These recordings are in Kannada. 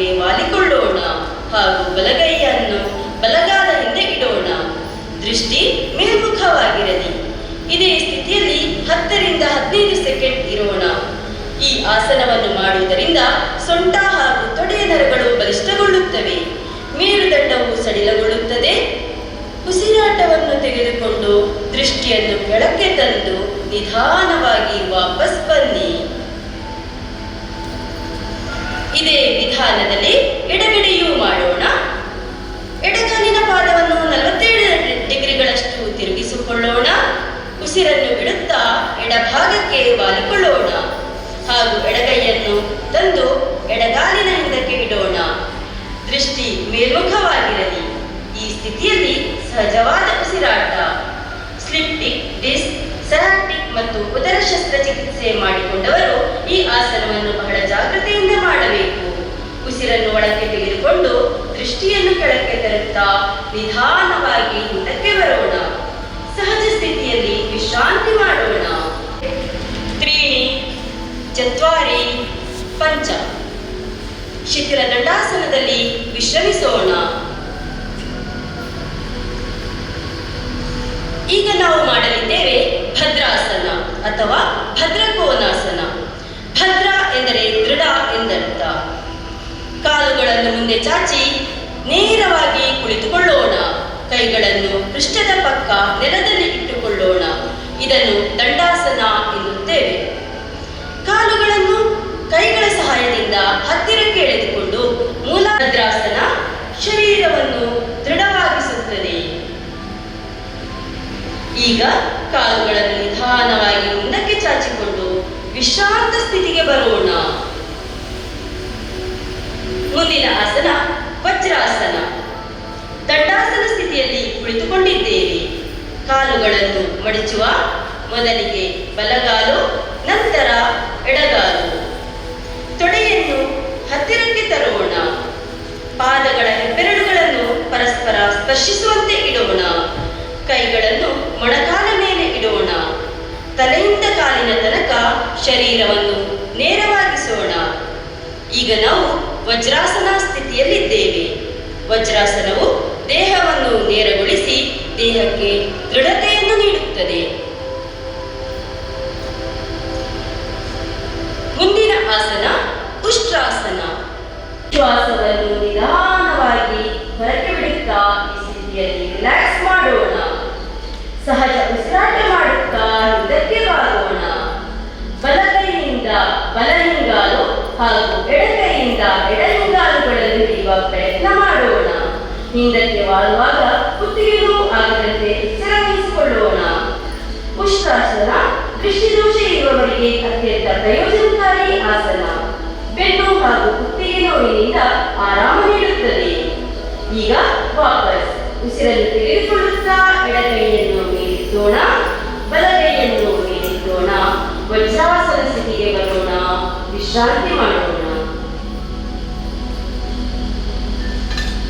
ಭಾಗಕ್ಕೆ ವಾಲಿಕೊಳ್ಳೋಣ ಹಾಗೂ ಬಲಗೈಯನ್ನು ಬಲಗಾಲ ಹಿಂದೆ ಇಡೋಣ. ದೃಷ್ಟಿ ಮೇಲ್ಮುಖವಾಗಿರಲಿ. ಇದೇ ಸ್ಥಿತಿಯಲ್ಲಿ 10 ರಿಂದ 15 ಸೆಕೆಂಡ್ ಇರೋಣ. ಈ ಆಸನವನ್ನು ಮಾಡುವುದರಿಂದ ಸೊಂಟ ಹಾಗೂ ತೊಡೆಯ ನರಗಳು ಬಲಿಷ್ಠಗೊಳ್ಳುತ್ತವೆ. ಮೇರುದಂಡವು ಸಡಿಲಗೊಳ್ಳುತ್ತದೆ. ಉಸಿರಾಟವನ್ನು ತೆಗೆದುಕೊಂಡು ದೃಷ್ಟಿಯನ್ನು ಕೆಳಕ್ಕೆ ತಂದು ನಿಧಾನವಾಗಿ ವಾಪಸ್ ಬನ್ನಿ. ಇದೇ ವಿಧಾನದಲ್ಲಿ ಎಡಗಡೆಯೂ ಮಾಡೋಣ. ಎಡಗಾಲಿನ ಪಾದವನ್ನು 47 ಡಿಗ್ರಿಗಳಷ್ಟು ತಿರುಗಿಸಿಕೊಳ್ಳೋಣ. ಉಸಿರನ್ನು ಬಿಡುತ್ತಾ ಎಡಭಾಗಕ್ಕೆ ವಾಲಿಕೊಳ್ಳೋಣ ಹಾಗೂ ಎಡಗೈಯನ್ನು ತಂದು ಎಡಗಾಲಿನ ಹಿಂದಕ್ಕೆ ಇಡೋಣ. ದೃಷ್ಟಿ ಮೇಲ್ಮುಖವಾಗಿರಲಿ. ಈ ಸ್ಥಿತಿಯಲ್ಲಿ ಸಹಜವಾದ ಉಸಿರಾಟ. ಸ್ಲಿಪ್ಟಿಕ್ ಡಿಸ್ಕ್, ಸಯಾಟಿಕ್ ಮತ್ತು ಉದರ ಶಸ್ತ್ರಚಿಕಿತ್ಸೆ ಮಾಡಿಕೊಂಡವರು ಈ ಆಸನವನ್ನು ಬಹಳ ಜಾಗೃತೆಯಿಂದ ಮಾಡಬೇಕು. ಉಸಿರನ್ನು ಒಳಕ್ಕೆ ತೆಗೆದುಕೊಂಡು ದೃಷ್ಟಿಯನ್ನು ಕೆಳಕ್ಕೆ ತರುತ್ತಾ ನಿಧಾನವಾಗಿ ಹಿಂದಕ್ಕೆ ಬರೋಣ. ಸಹಜ ಸ್ಥಿತಿಯಲ್ಲಿ ವಿಶ್ರಾಂತಿ ಮಾಡೋಣ. 3 4 5 ಶಿಥಿಲ ದಂಡಾಸನದಲ್ಲಿ ವಿಶ್ರಮಿಸೋಣ. ಈಗ ನಾವು ಮಾಡಲಿದ್ದೇವೆ ಭದ್ರಾಸನ ಅಥವಾ ಭದ್ರಕೋನಾಸನ. ಭದ್ರ ಎಂದರೆ ದೃಢ ಎಂದರ್ಥ. ಕಾಲುಗಳನ್ನು ಮುಂದೆ ಚಾಚಿ ನೇರವಾಗಿ ಕುಳಿತುಕೊಳ್ಳೋಣ. ಕೈಗಳನ್ನು ಪೃಷ್ಠದ ಪಕ್ಕ ನೆಲದಲ್ಲಿ ಇಟ್ಟುಕೊಳ್ಳೋಣ. ಇದನ್ನು ದಂಡಾಸನ ಎನ್ನುತ್ತೇವೆ. ಕಾಲುಗಳನ್ನು ಕೈಗಳ ಸಹಾಯದಿಂದ ಹತ್ತಿರಕ್ಕೆ ಎಳೆದುಕೊಂಡು ಮೂಲ ಭದ್ರಾಸನ ಶರೀರವನ್ನು ದೃಢವಾಗಿಸುತ್ತದೆ. ಈಗ ಕಾಲುಗಳನ್ನು ನಿಧಾನವಾಗಿ ಮುಂದಕ್ಕೆ ಚಾಚಿಕೊಂಡು ವಿಶ್ರಾಂತ ಸ್ಥಿತಿಗೆ ಬರೋಣ. ಮುಂದಿನ ಆಸನ ವಜ್ರಾಸನ. ದಂಡಾಸನ ಸ್ಥಿತಿಯಲ್ಲಿ ಕುಳಿತುಕೊಂಡಿದ್ದೇವೆ. ಕಾಲುಗಳನ್ನು ಮಡಚುವ. ಮೊದಲಿಗೆ ಬಲಗಾಲು, ನಂತರ ಎಡಗಾಲು. ತೊಡೆಯನ್ನು ಹತ್ತಿರಕ್ಕೆ ತರೋಣ. ಪಾದಗಳ ಹೆಬ್ಬೆರಳುಗಳನ್ನು ಪರಸ್ಪರ ಸ್ಪರ್ಶಿಸುವಂತೆ ಇಡೋಣ. ಕೈಗಳನ್ನು ಮೊಣಕಾಲ ಮೇಲೆ ಇಡೋಣ. ತಲೆಯಿಂದ ಕಾಲಿನ ತನಕ ಶರೀರವನ್ನು ನೇರವಾಗಿಸೋಣ. ಈಗ ನಾವು ವಜ್ರಾಸನ ಸ್ಥಿತಿಯಲ್ಲಿದ್ದೇವೆ. ವಜ್ರಾಸನವು ದೇಹವನ್ನು ನೇರಗೊಳಿಸಿ ದೇಹಕ್ಕೆ ದೃಢತೆಯನ್ನು ನೀಡುತ್ತದೆ. ಮುಂದಿನ ಆಸನ ಉಷ್ಟ್ರಾಸನ. ಶ್ವಾಸವನ್ನು ನಿಧಾನವಾಗಿ ಹೊರಗೆ ಬಿಡುತ್ತಾ ಈ ಸ್ಥಿತಿಯಲ್ಲಿ ರಿಲ್ಯಾಕ್ಸ್ ಮಾಡೋಣ. ಸಹಜ ಉಸಿರಾಟ ಮಾಡುತ್ತಾ ಹಿಂದಕ್ಕೆ ಬಾಗೋಣ. ಬಲಗೈಯಿಂದ ಬಲಹಿಂಗಾಲು ಹಾಗೂ ಎಡಗೈಯಿಂದ ಎಡಹಿಂಗಾಲುಗಳನ್ನು ಹಿಡಿಯುವ ಪ್ರಯತ್ನ ಮಾಡೋಣ. ಹಿಂದಕ್ಕೆ ವಾಲುವಾಗ ಕುತ್ತಿಗೆಯೂ ಆಗದಂತೆ ಎಚ್ಚರ ವಹಿಸಿಕೊಳ್ಳೋಣ. ಉಷ್ಟ್ರಾಸನ ದೃಷ್ಟಿದೋಷ ಇರುವವರಿಗೆ ಅತ್ಯಂತ ಪ್ರಯೋಜನಕಾರಿ ಆಸನ. ಬೆನ್ನು ಹಾಗೂ ಕುತ್ತಿಗೆ ನೋವಿನಿಂದ ಆರಾಮ ನೀಡುತ್ತದೆ. ಈಗ ವಾಪಸ್ ಉಸಿರನ್ನು ತೆಗೆದುಕೊಳ್ಳುತ್ತಾ ಎಡಗೈಯನ್ನು ಮೇಲಿಸೋಣ. ಬಲಗೈಯನ್ನು ಮೇಲಿಸೋಣ. ವಜ್ರಾಸನ ಸ್ಥಿತಿಗೆ ಬರೋಣ. ವಿಶ್ರಾಂತಿ ಮಾಡೋಣ.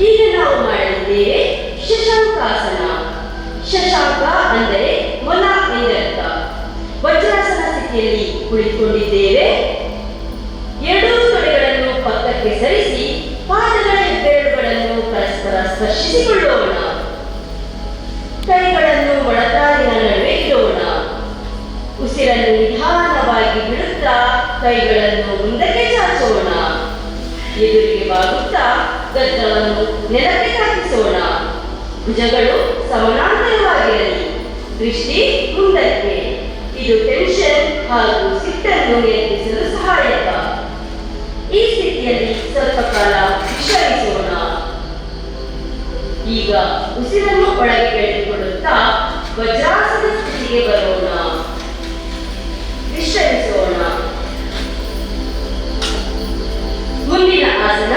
ಈಗ ನಾವು ಮಾಡಲಿದ್ದೇವೆ ಶಶಾಂಕಾಸನ. ಶಶಾಂಕ ಅಂದರೆ ಮೊಲ ಎಂದರ್ಥ. ವಜ್ರಾಸನ ಸ್ಥಿತಿಯಲ್ಲಿ ಕುಳಿತುಕೊಂಡಿದ್ದೇವೆ. ಎರಡೂ ತೊಡೆಗಳನ್ನು ಪಕ್ಕಕ್ಕೆ ಸರಿಸಿ ಪಾದಗಳ ಹೆಬ್ಬೆರಳುಗಳನ್ನು ಪರಸ್ಪರ ಸ್ಪರ್ಶಿಸಿಕೊಳ್ಳೋಣ. ಕೈಗಳನ್ನು ಮೊಣಕಾಲಿನ ನಡುವೆ ಇಡೋಣ. ಉಸಿರನ್ನು ನಿಧಾನವಾಗಿ ಬಿಡುತ್ತಾ ಕೈಗಳನ್ನು ಮುಂದಕ್ಕೆ ಚಾಚೋಣ. ಎದುರಿಗೆ ಬಾಗುತ್ತಾ ಗದ್ದವನ್ನು ನೆಲಕ್ಕೆ ತಾಕಿಸೋಣ. ಭುಜಗಳು ಸಮಾನಾಂತರವಾಗಿರಲಿ. ದೃಷ್ಟಿ ಮುಂದಕ್ಕೆ. ಇದು ಟೆನ್ಷನ್ ಹಾಗೂ ಸಿಟ್ಟನ್ನು ನಿಯಂತ್ರಿಸಲು ಸಹಾಯಕ. ಈ ಸ್ಥಿತಿಯಲ್ಲಿ ಸ್ವಲ್ಪ ಕಾಲ ವಿಶ್ರಮಿಸೋಣ. ಈಗ ಉಸಿರನ್ನು ಒಳಗೆ ಎಳೆದುಕೊಳ್ಳುತ್ತಾ ವಜ್ರಾಸನ ಸ್ಥಿತಿಗೆ ಬರೋಣ. ವಿಶ್ರಮಿಸೋಣ. ಮುಂದಿನ ಆಸನ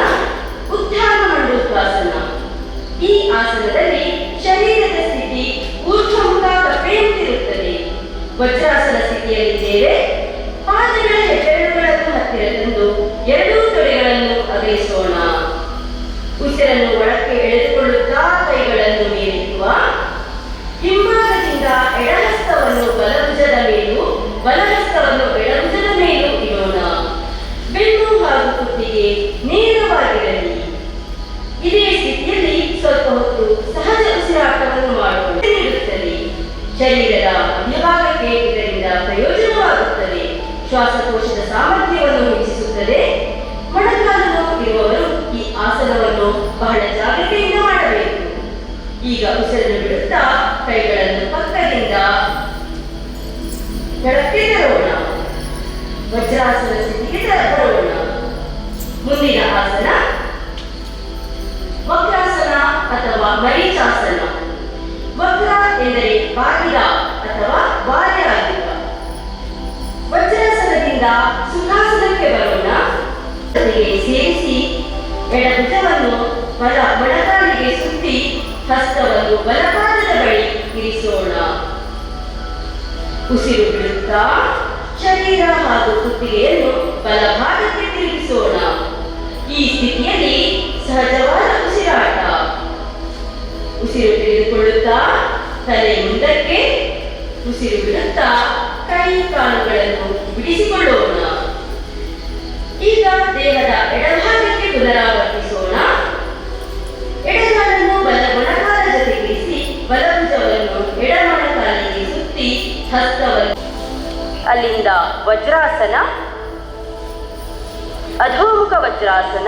ಉತ್ಥಾನ ಮಂಡೂಕಾಸನ. ಈ ಆಸನದಲ್ಲಿ ಶರೀರದ ಸ್ಥಿತಿ ಊರ್ಧ್ವಮುಖ ಕಪ್ಪೆಯಂತಿರುತ್ತದೆ. ವಜ್ರಾಸನ ಸ್ಥಿತಿಯಲ್ಲಿದ್ದೇವೆ. ಪಾದಗಳ ಹೆಬ್ಬೆರಳುಗಳನ್ನು ಹತ್ತಿರ ತಂದು ಎರಡೂ ತೊಡೆಗಳನ್ನು ಅಗಲಿಸೋಣ. ಉಸಿರನ್ನು ಒಳಕ್ಕೆ ಎಳೆದುಕೊಳ್ಳುತ್ತಾ ಕೈಗಳನ್ನು ಮೇಲೆತ್ತುವ. ಹಿಂಭಾಗದಿಂದ ಎಡಹಸ್ತವನ್ನು ಬಲಭುಜದ ಮೇಲೂ ಬಲಹಸ್ತವನ್ನು ಎಡಭುಜದ ಮೇಲೂ ಇಡೋಣ. ಬೆನ್ನು ಹಾಗೂ ಕುತ್ತಿಗೆ ನೇರವಾಗಿರಲಿ. ಶ್ವಾಸಕೋಶದ ಸಾಮರ್ಥ್ಯವನ್ನು ಹೆಚ್ಚಿಸುತ್ತದೆ. ಮೊಣಕಾಲು ನೋವು ಇರುವವರು ಈ ಆಸನವನ್ನು ಬಹಳ ಜಾಗ್ರತೆಯಿಂದ ಮಾಡಬೇಕು. ಈಗ ಉಸಿರನ್ನು ಬಿಡುತ್ತಾ ಕೈಗಳನ್ನು ಪಕ್ಕದಿಂದ ಕೆಳಕ್ಕೆ ತರೋಣ. ವಜ್ರಾಸನ ಸ್ಥಿತಿಗೆ ಬರೋಣ. ಮುಂದಿನ ಆಸನ ವಕ್ರಾಸನ ಅಥವಾ ಮರೀಚಾಸನ. ವಕ್ರ ಎಂದರೆ ಬಾಗಿದ ಅಥವಾ ವಾರೆ ಆಗಿರುವ. ವಜ್ರಾಸನದಿಂದ ಸುಖಾಸನಕ್ಕೆ ಬರೋಣ. ಸೇರಿಸಿ ಎಡಭುಜವನ್ನು ಬಲ ಮೊಣಕಾಲಿಗೆ ಸುತ್ತಿ ಹಸ್ತವನ್ನು ಬಲಪಾದದ ಬಳಿ ಇರಿಸೋಣ. ಉಸಿರು ಬಿಡುತ್ತಾ ಶರೀರ ಹಾಗೂ ಕುತ್ತಿಗೆಯನ್ನು ಬಲಭಾಗಕ್ಕೆ ತಿರುಗಿಸೋಣ. ಈ ಸ್ಥಿತಿಯಲ್ಲಿ ಸಹಜವಾದ ಉಸಿರಾಟ. ಉಸಿರು ತೆಗೆದುಕೊಳ್ಳುತ್ತಾ ತಲೆ ಮುಂದಕ್ಕೆ, ಉಸಿರು ಬಿಡುತ್ತಾ ಕೈ ಕಾಲುಗಳನ್ನು ಬಿಡಿಸಿಕೊಳ್ಳೋಣ. ಈಗ ದೇಹದ ಎಡಭಾಗಕ್ಕೆ ಪುನರಾವರ್ತಿಸೋಣ. ಎಡಗಾಲನ್ನು ಬಲ ಮೊಣಕಾಲ ಜೊತೆಗಿರಿಸಿ ಬಲಭುಜವನ್ನು ಎಡ ಮೊಣಕಾಲಿಗೆ ಸುತ್ತಿ ಹಸ್ತವನ್ನು ಅಲ್ಲಿಂದ ವಜ್ರಾಸನ, ಅಧೋಮುಖ ವಜ್ರಾಸನ,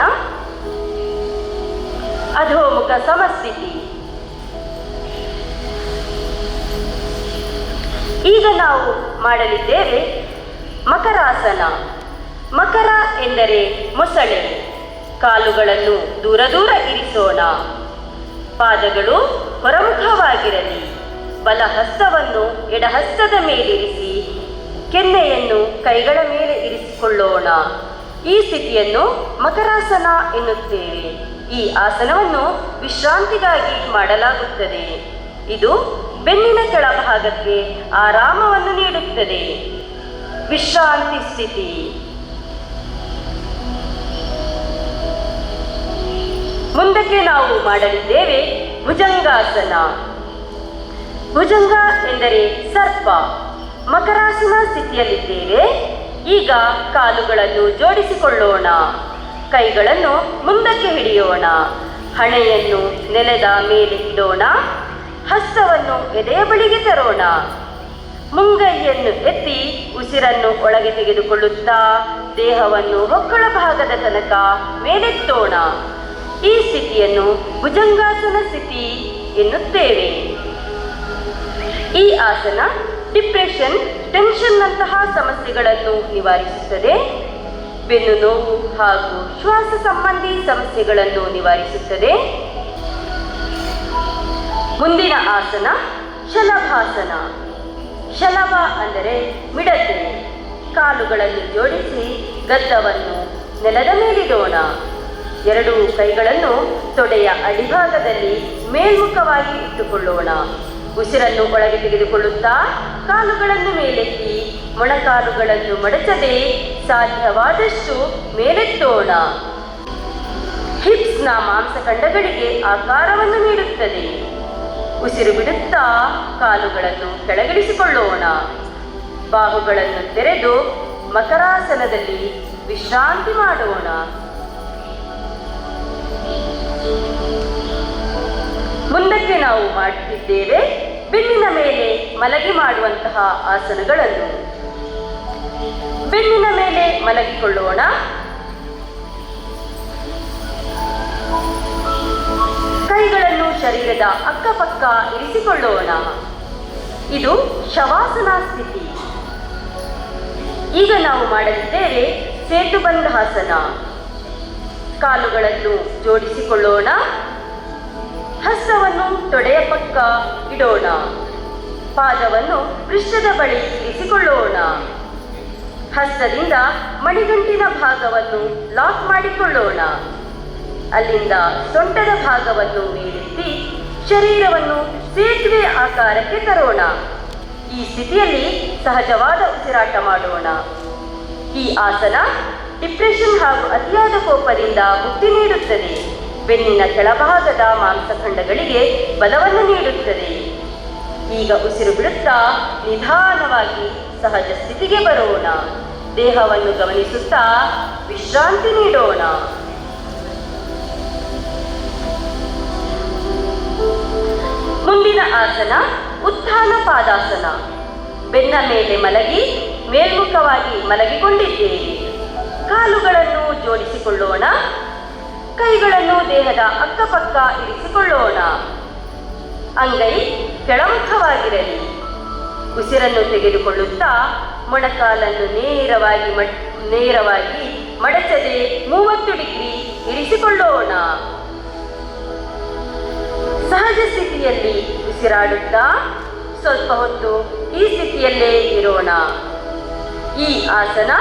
ಅಧೋಮುಖ ಸಮಸ್ಥಿತಿ. ಈಗ ನಾವು ಮಾಡಲಿದ್ದೇವೆ ಮಕರಾಸನ. ಮಕರ ಎಂದರೆ ಮೊಸಳೆ. ಕಾಲುಗಳನ್ನು ದೂರ ದೂರ ಇರಿಸೋಣ. ಪಾದಗಳು ಹೊರಮುಖವಾಗಿರಲಿ. ಬಲ ಹಸ್ತವನ್ನು ಎಡಹಸ್ತದ ಮೇಲಿರಿಸಿ ಕೆನ್ನೆಯನ್ನು ಕೈಗಳ ಮೇಲೆ ಇರಿಸಿಕೊಳ್ಳೋಣ. ಈ ಸ್ಥಿತಿಯನ್ನು ಮಕರಾಸನ ಎನ್ನುತ್ತೇವೆ. ಈ ಆಸನವನ್ನು ವಿಶ್ರಾಂತಿಗಾಗಿ ಮಾಡಲಾಗುತ್ತದೆ. ಇದು ಬೆನ್ನಿನ ಕೆಳಭಾಗಕ್ಕೆ ಆರಾಮವನ್ನು ನೀಡುತ್ತದೆ. ವಿಶ್ರಾಂತಿ ಸ್ಥಿತಿ. ಮುಂದಕ್ಕೆ ನಾವು ಮಾಡಲಿದ್ದೇವೆ ಭುಜಂಗಾಸನ. ಭುಜಂಗ ಎಂದರೆ ಸರ್ಪ. ಮಕರಾಸನ ಸ್ಥಿತಿಯಲ್ಲಿದ್ದೇವೆ. ಈಗ ಕಾಲುಗಳನ್ನು ಜೋಡಿಸಿಕೊಳ್ಳೋಣ. ಕೈಗಳನ್ನು ಮುಂದಕ್ಕೆ ಹಿಡಿಯೋಣ. ಹಣೆಯನ್ನು ನೆಲದ ಮೇಲೆ ಇಡೋಣ. ಹಸ್ತವನ್ನು ಎದೆಯ ಬಳಿಗೆ ತರೋಣ. ಮುಂಗೈಯನ್ನು ಎತ್ತಿ ಉಸಿರನ್ನು ಒಳಗೆ ತೆಗೆದುಕೊಳ್ಳುತ್ತಾ ದೇಹವನ್ನು ಹೊಕ್ಕಳ ಭಾಗದ ತನಕ ಮೇಲೆತ್ತೋಣ. ಈ ಸ್ಥಿತಿಯನ್ನು ಭುಜಂಗಾಸನ ಸ್ಥಿತಿ ಎನ್ನುತ್ತೇವೆ. ಈ ಆಸನ ಡಿಪ್ರೆಷನ್, ಟೆನ್ಷನ್ನಂತಹ ಸಮಸ್ಯೆಗಳನ್ನು ನಿವಾರಿಸುತ್ತದೆ. ಬೆನ್ನು ನೋವು ಹಾಗೂ ಶ್ವಾಸ ಸಂಬಂಧಿ ಸಮಸ್ಯೆಗಳನ್ನು ನಿವಾರಿಸುತ್ತದೆ. ಮುಂದಿನ ಆಸನ ಶಲಭಾಸನ. ಶಲಭ ಅಂದರೆ ಮಿಡತೆ. ಕಾಲುಗಳನ್ನು ಜೋಡಿಸಿ ಗದ್ದವನ್ನು ನೆಲದ ಮೇಲಿಡೋಣ. ಎರಡೂ ಕೈಗಳನ್ನು ತೊಡೆಯ ಅಡಿಭಾಗದಲ್ಲಿ ಮೇಲ್ಮುಖವಾಗಿ ಇಟ್ಟುಕೊಳ್ಳೋಣ. ಉಸಿರನ್ನು ಒಳಗೆ ತೆಗೆದುಕೊಳ್ಳುತ್ತಾ ಕಾಲುಗಳನ್ನು ಮೇಲೆತ್ತಿ ಮೊಣಕಾಲುಗಳನ್ನು ಮಡಚದೆ ಸಾಧ್ಯವಾದಷ್ಟು ಮೇಲೆತ್ತೋಣ. ಹಿಪ್ಸ್ನ ಮಾಂಸಖಂಡಗಳಿಗೆ ಆಕಾರವನ್ನು ನೀಡುತ್ತದೆ. ಉಸಿರು ಬಿಡುತ್ತಾ ಕಾಲುಗಳನ್ನು ಕೆಳಗಿಳಿಸಿಕೊಳ್ಳೋಣ. ಬಾಹುಗಳನ್ನು ತೆರೆದು ಮಕರಾಸನದಲ್ಲಿ ವಿಶ್ರಾಂತಿ ಮಾಡೋಣ. ಮುಂದಕ್ಕೆ ನಾವು ಮಾಡುತ್ತಿದ್ದೇವೆ ಬೆನ್ನಿನ ಮೇಲೆ ಮಲಗಿ ಮಾಡುವಂತಹ ಆಸನಗಳನ್ನು. ಬೆನ್ನಿನ ಮೇಲೆ ಮಲಗಿಕೊಳ್ಳೋಣ. ಕೈಗಳನ್ನು ಶರೀರದ ಅಕ್ಕಪಕ್ಕ ಇರಿಸಿಕೊಳ್ಳೋಣ. ಇದು ಶವಾಸನ ಸ್ಥಿತಿ. ಈಗ ನಾವು ಮಾಡಲಿದ್ದೇವೆ ಸೇತುಬಂಧಾಸನ. ಕಾಲುಗಳನ್ನು ಜೋಡಿಸಿಕೊಳ್ಳೋಣ. ಹಸ್ತವನ್ನು ತೊಡೆಯ ಪಕ್ಕ ಇಡೋಣ. ಪಾದವನ್ನು ಪೃಷ್ಠದ ಬಳಿ ಇರಿಸಿಕೊಳ್ಳೋಣ. ಹಸ್ತದಿಂದ ಮಣಿಗಂಟಿನ ಭಾಗವನ್ನು ಲಾಕ್ ಮಾಡಿಕೊಳ್ಳೋಣ. ಅಲ್ಲಿಂದ ಸೊಂಟದ ಭಾಗವನ್ನು ಮೇಲೆತ್ತಿ ಶರೀರವನ್ನು ಸೇತುವೆ ಆಕಾರಕ್ಕೆ ತರೋಣ. ಈ ಸ್ಥಿತಿಯಲ್ಲಿ ಸಹಜವಾದ ಉಸಿರಾಟ ಮಾಡೋಣ. ಈ ಆಸನ ಡಿಪ್ರೆಷನ್ ಹಾಗೂ ಅತಿಯಾದ ಕೋಪದಿಂದ ಮುಕ್ತಿ ನೀಡುತ್ತದೆ. ಬೆನ್ನಿನ ಕೆಳಭಾಗದ ಮಾಂಸಖಂಡಗಳಿಗೆ ಬಲವನ್ನು ನೀಡುತ್ತದೆ. ಈಗ ಉಸಿರು ಬಿಡುತ್ತಾ ನಿಧಾನವಾಗಿ ಸಹಜ ಸ್ಥಿತಿಗೆ ಬರೋಣ. ದೇಹವನ್ನು ಗಮನಿಸುತ್ತಾ ವಿಶ್ರಾಂತಿ ನೀಡೋಣ. ಮುಂದಿನ ಆಸನ ಉತ್ಥಾನ ಪಾದಾಸನ. ಬೆನ್ನ ಮೇಲೆ ಮಲಗಿ ಮೇಲ್ಮುಖವಾಗಿ ಮಲಗಿಕೊಂಡಿದ್ದೇವೆ. ಕಾಲುಗಳನ್ನು ಜೋಡಿಸಿಕೊಳ್ಳೋಣ. ಕೈಗಳನ್ನು ದೇಹದ ಅಕ್ಕಪಕ್ಕ ಇರಿಸಿಕೊಳ್ಳೋಣ. ಅಂಗೈ ಕೆಳಮುಖವಾಗಿರಲಿ. ಉಸಿರನ್ನು ತೆಗೆದುಕೊಳ್ಳುತ್ತಾ ಮೊಣಕಾಲನ್ನು ನೇರವಾಗಿ ಮಡಚದೆ 30 ಡಿಗ್ರಿ ಇರಿಸಿಕೊಳ್ಳೋಣ. ಸಹಜ ಸ್ಥಿತಿಯಲ್ಲಿ ಉಸಿರಾಡುತ್ತಾ ಸ್ವಲ್ಪ ಹೊತ್ತು ಈ ಸ್ಥಿತಿಯಲ್ಲೇ ಇರೋಣ. ಈ ಆಸನ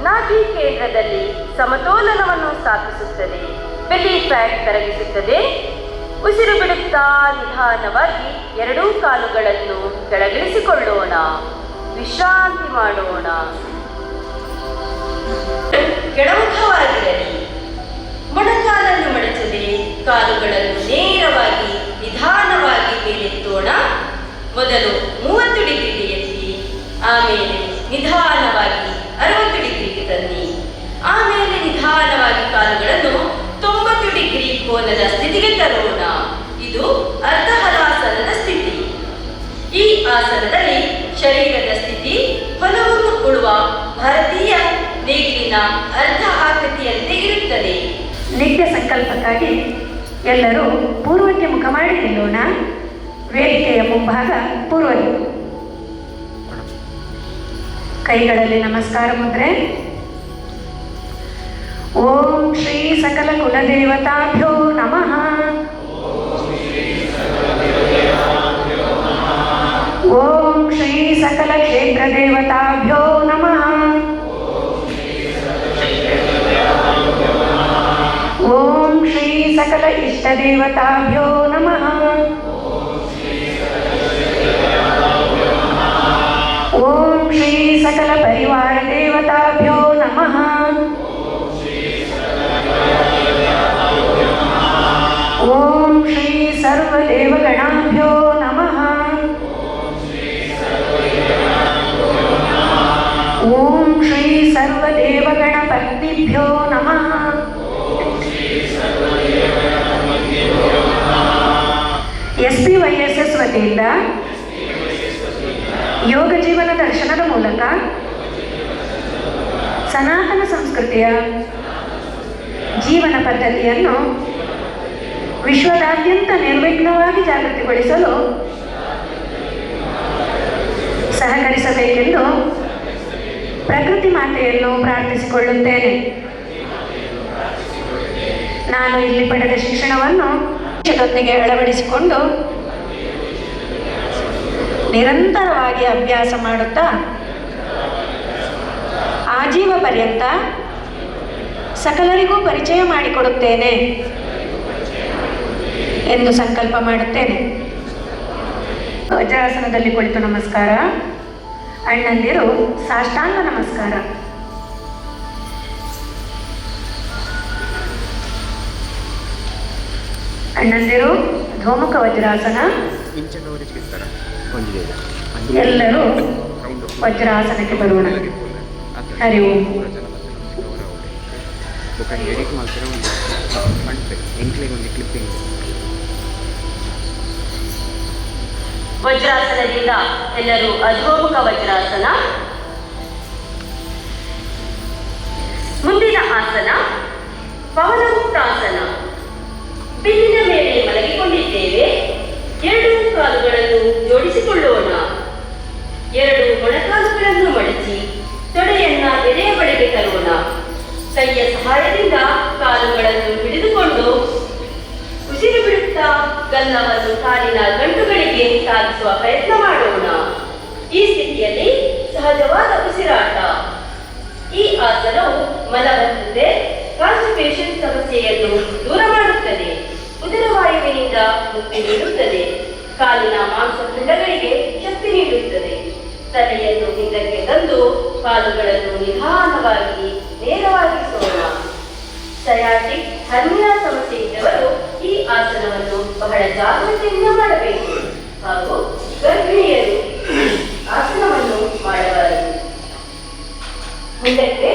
ನಾಭಿ ಕೇಂದ್ರದಲ್ಲಿ ಸಮತೋಲನವನ್ನು ಸ್ಥಾಪಿಸುತ್ತದೆ. Belly fat ಕರಗಿಸುತ್ತದೆ. ಉಸಿರು ಬಿಡುತ್ತಾ ನಿಧಾನವಾಗಿ ಎರಡೂ ಕಾಲುಗಳನ್ನು ಕೆಳಗಿಳಿಸಿಕೊಳ್ಳೋಣ. ವಿಶ್ರಾಂತಿ ಮಾಡೋಣ. ಕೆಳಮುಖವಾಗಿರಲಿ. ಮೊಣಕಾಲನ್ನು ಮಡಚದೆ ಕಾಲುಗಳನ್ನು ನೇರವಾಗಿ ನಿಧಾನವಾಗಿ ಮೇಲೆತ್ತೋಣ. ಮೊದಲು 30 ಡಿಗ್ರಿಗೆ ಎತ್ತಿ, ಆಮೇಲೆ ನಿಧಾನವಾಗಿ 60 ಡಿಗ್ರಿಗೆ ತನ್ನಿ. ಆಮೇಲೆ ನಿಧಾನವಾಗಿ ಕಾಲುಗಳನ್ನು 90 ಡಿಗ್ರಿ ಕೋನದ ಸ್ಥಿತಿಗೆ ತರೋಣ. ಇದು ಅರ್ಧ ಹಲಾಸನದ ಸ್ಥಿತಿ. ಈ ಆಸನದಲ್ಲಿ ಶರೀರದ ಸ್ಥಿತಿ ಹೊಲವನ್ನು ಉಳುವ ಭಾರತೀಯ ನೇಗಿಲಿನ ಅರ್ಧ ಆಕೃತಿಯಂತೆ ಇರುತ್ತದೆ. ನಿತ್ಯ ಸಂಕಲ್ಪಕ್ಕಾಗಿ ಎಲ್ಲರೂ ಪೂರ್ವಕ್ಕೆ ಮುಖ ಮಾಡಿ ನಿಲ್ಲೋಣ. ವೇದಿಕೆಯ ಮುಂಭಾಗ ಪೂರ್ವ ದಿಕ್ಕು. ಕೈಗಳಲ್ಲಿ ನಮಸ್ಕಾರ ಮುದ್ರೆ. ಓಂ ಶ್ರೀ ಸಕಲ ಕುಲದೇವತಾಭ್ಯೋ ನಮಃ. ಓಂ ಶ್ರೀ ಸಕಲ ಕ್ಷೇತ್ರ ದೇವತಾಭ್ಯೋ ನಮಃ. ಓಂ ಶ್ರೀ ಸಕಲ ಇಷ್ಟ ದೇವತಾಭ್ಯೋ ನಮಃ. ಓಂ ಶ್ರೀ ಸಕಲ ಪರಿವಾರ ದೇವತಾಭ್ಯೋ ನಮಃ. ಓಂ ಶ್ರೀ ಸರ್ವದೇವಗಣಾಭ್ಯೋ ನಮಃ. ಓಂ ಶ್ರೀ ಸರ್ವದೇವಗಣಪತಿಭ್ಯೋ ನಮಃ. SPYSS ವತಿಯಿಂದ ಯೋಗ ಜೀವನ ದರ್ಶನದ ಮೂಲಕ ಸನಾತನ ಸಂಸ್ಕೃತಿಯ ಜೀವನ ಪದ್ಧತಿಯನ್ನು ವಿಶ್ವದಾದ್ಯಂತ ನಿರ್ವಿಘ್ನವಾಗಿ ಜಾಗೃತಿಗೊಳಿಸಲು ಸಹಕರಿಸಬೇಕೆಂದು ಪ್ರಕೃತಿ ಮಾತೆಯನ್ನು ಪ್ರಾರ್ಥಿಸಿಕೊಳ್ಳುತ್ತೇನೆ. ನಾನು ಇಲ್ಲಿ ಪಡೆದ ಶಿಕ್ಷಣವನ್ನು ದೇಶದೊಂದಿಗೆ ಅಳವಡಿಸಿಕೊಂಡು ನಿರಂತರವಾಗಿ ಅಭ್ಯಾಸ ಮಾಡುತ್ತಾ ಆಜೀವ ಪರ್ಯಂತ ಸಕಲರಿಗೂ ಪರಿಚಯ ಮಾಡಿಕೊಡುತ್ತೇನೆ ಎಂದು ಸಂಕಲ್ಪ ಮಾಡುತ್ತೇನೆ. ವಜ್ರಾಸನದಲ್ಲಿ ಕುಳಿತು ನಮಸ್ಕಾರ. ಅಣ್ಣಂದಿರು ಸಾಷ್ಟಾಂಗ ನಮಸ್ಕಾರ. ಅಣ್ಣಂದಿರು ಧೋಮುಖ ವಜ್ರಾಸನ. ಎಲ್ಲರೂ ವಜ್ರಾಸನಕ್ಕೆ ಬರೋಣ. ಹರಿ ಓಂ. ವಜ್ರಾಸನದಿಂದ ಎಲ್ಲರೂ ಅಧೋಮುಖ ವಜ್ರಾಸನ. ಮುಂದಿನ ಆಸನ ಪವನಮುಕ್ತಾಸನ. ಬೆನ್ನಿನ ಮೇಲೆ ಮಲಗಿಕೊಂಡಿದ್ದೇವೆ. ಎರಡು ಕಾಲುಗಳನ್ನು ಜೋಡಿಸಿಕೊಳ್ಳೋಣ. ಎರಡು ಮೊಣಕಾಲುಗಳನ್ನು ಮಡಚಿ ತೊಡೆಯನ್ನ ಎದೆಯ ಬಳಿಗೆ ತರೋಣ. ಕೈಯ ಸಹಾಯದಿಂದ ಕಾಲುಗಳನ್ನು ಹಿಡಿದುಕೊಂಡು ಉಸಿರು ಬಿಡುತ್ತಾ ಗಲ್ಲವನ್ನು ಕಾಲಿನ ಗಂಟುಗಳಿಗೆ ಸಾಗಿಸುವ ಪ್ರಯತ್ನ ಮಾಡೋಣ. ಈ ಸ್ಥಿತಿಯಲ್ಲಿ ಸಹಜವಾದ ಉಸಿರಾಟ. ಈ ಆಸನವು ಮಲಬದ್ಧತೆ, ಕಾನ್ಸ್ಟಿಪೇಷನ್ ಸಮಸ್ಯೆಯನ್ನು ದೂರ ಮಾಡುತ್ತದೆ. ಉದರವಾಯುವಿನಿಂದ ಮುಕ್ತಿ ನೀಡುತ್ತದೆ. ಕಾಲಿನ ಮಾಂಸಖಂಡಗಳಿಗೆ ಶಕ್ತಿ ನೀಡುತ್ತದೆ. ತಲೆಯನ್ನು ಹಿಂದಕ್ಕೆ ತಂದು ಕಾಲುಗಳನ್ನು ನಿಧಾನವಾಗಿ ನೇರವಾಗಿಸೋಣ. ಸಯಾಟಿಕ್ ಹರ್ನಿಯಾ ಸಮಸ್ಯೆ ಇದ್ದವರು ಈ ಆಸನವನ್ನು ಬಹಳ ಜಾಗೃತಿಯಿಂದ ಮಾಡಬೇಕು. ಹಾಗೂ ಗರ್ಭಿಣಿಯರು ಆಸನವನ್ನು ಮಾಡಬಾರದು. ಮುಂದಕ್ಕೆ